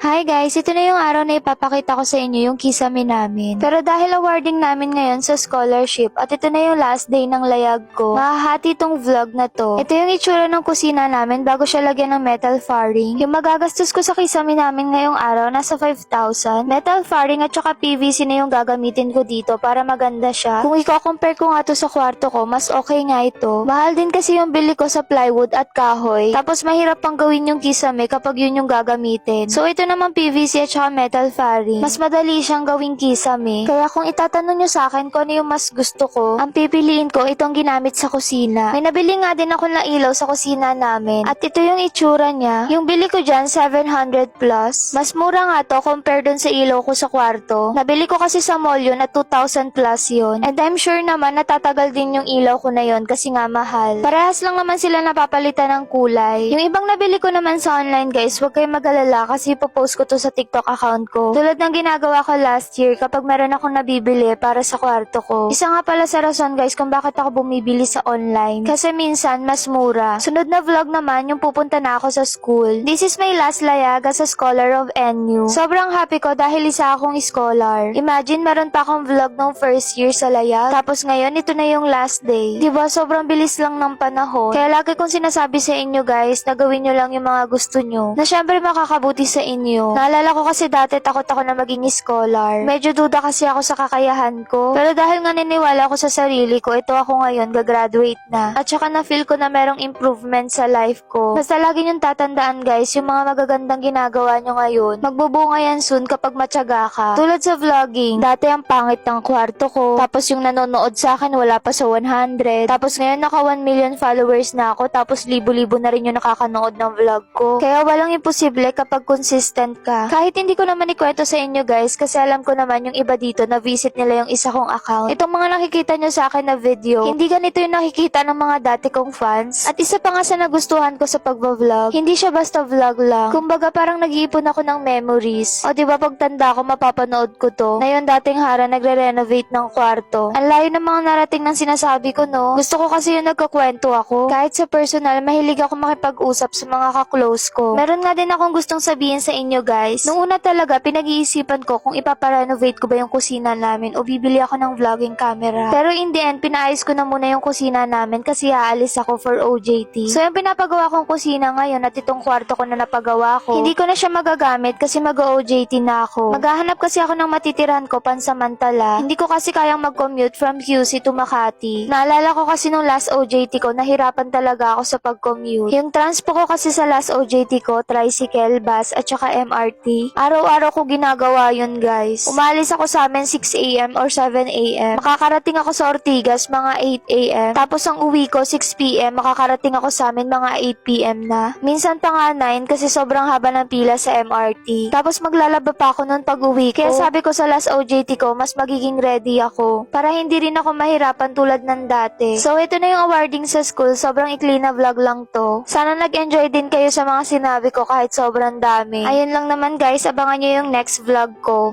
Hi guys, ito na yung araw na ipapakita ko sa inyo yung kisame namin. Pero dahil awarding namin ngayon sa scholarship at ito na yung last day ng layag ko, mahahati tong vlog na to. Ito yung itsura ng kusina namin bago siya lagyan ng metal faring. Yung magagastos ko sa kisame namin ngayong araw, nasa 5,000. Metal faring at saka PVC na yung gagamitin ko dito para maganda siya. Kung i-compare ko nga to sa kwarto ko, mas okay nga ito. Mahal din kasi yung bili ko sa plywood at kahoy. Tapos mahirap pang gawin yung kisame kapag yun yung gagamitin. So ito naman PVC at saka metal faring. Mas madali siyang gawing kisame. Kaya kung itatanong nyo sa akin kung ano yung mas gusto ko, ang pipiliin ko itong ginamit sa kusina. May nabili nga din ako na ilaw sa kusina namin. At ito yung itsura niya. Yung bili ko dyan, 700 plus. Mas mura nga to compare dun sa ilaw ko sa kwarto. Nabili ko kasi sa mall yun at 2,000 plus yun. And I'm sure naman natatagal din yung ilaw ko na yun kasi nga mahal. Parehas lang naman sila napapalitan ng kulay. Yung ibang nabili ko naman sa online guys, huwag kayong mag-alala kasi post ko to sa TikTok account ko. Tulad ng ginagawa ko last year kapag meron akong nabibili para sa kwarto ko. Isa nga pala sa rason guys kung bakit ako bumibili sa online. Kasi minsan mas mura. Sunod na vlog naman yung pupunta na ako sa school. This is my last layag as a scholar of NU. Sobrang happy ko dahil isa akong scholar. Imagine meron pa akong vlog nung first year sa layag. Tapos ngayon ito na yung last day. Diba sobrang bilis lang ng panahon. Kaya lagi kong sinasabi sa inyo guys na gawin nyo lang yung mga gusto nyo. Na syempre makakabuti sa inyo. Naalala ko kasi dati takot ako na maging scholar. Medyo duda kasi ako sa kakayahan ko. Pero dahil nga niniwala ko sa sarili ko, ito ako ngayon, gagraduate na. At saka na-feel ko na merong improvement sa life ko. Basta lagi niyong tatandaan guys, yung mga magagandang ginagawa nyo ngayon, magbubunga yan soon kapag matyaga ka. Tulad sa vlogging, dati ang pangit ng kwarto ko. Tapos yung nanonood sa akin wala pa sa 100. Tapos ngayon naka 1 million followers na ako. Tapos libo-libo na rin yung nakakanood ng vlog ko. Kaya walang imposible kapag consistent ka. Kahit hindi ko naman ikwento sa inyo guys kasi alam ko naman yung iba dito na visit nila yung isa kong account. Itong mga nakikita nyo sa akin na video, hindi ganito yung nakikita ng mga dati kong fans. At isa pa nga sa nagustuhan ko sa pagbablog, hindi siya basta vlog lang. Kumbaga parang nag-iipon ako ng memories. O diba pag tanda ko mapapanood ko to. Na yung dating hara nagre-renovate ng kwarto. Ang layo ng mga narating ng sinasabi ko no. Gusto ko kasi yung nagkakwento ako. Kahit sa personal, mahilig ako makipag-usap sa mga ka-close ko. Meron nga din akong gustong sabihin sa inyo guys. Nung una talaga, pinag-iisipan ko kung ipaparenovate ko ba yung kusina namin o bibili ako ng vlogging camera. Pero in the end, pinaayos ko na muna yung kusina namin kasi aalis ako for OJT. So yung pinapagawa kong kusina ngayon at itong kwarto ko na napagawa ko, hindi ko na siya magagamit kasi mag-OJT na ako. Maghahanap kasi ako ng matitirahan ko pansamantala. Hindi ko kasi kayang mag-commute from QC to Makati. Naalala ko kasi nung last OJT ko, nahirapan talaga ako sa pag-commute. Yung transpo ko kasi sa last OJT ko, tricycle, bus, at saka MRT. Araw-araw ko ginagawa yun guys. Umalis ako sa amin 6 AM or 7 AM. Makakarating ako sa Ortigas mga 8 AM. Tapos ang uwi ko 6 PM. Makakarating ako sa amin mga 8 PM na. Minsan pa nga 9 kasi sobrang haba ng pila sa MRT. Tapos maglalaba pa ako nun pag uwi ko. Kaya sabi ko sa last OJT ko, mas magiging ready ako. Para hindi rin ako mahirapan tulad ng dati. So ito na yung awarding sa school. Sobrang ikli na vlog lang to. Sana nag-enjoy din kayo sa mga sinabi ko kahit sobrang dami. Ayun lang naman guys, abangan nyo yung next vlog ko.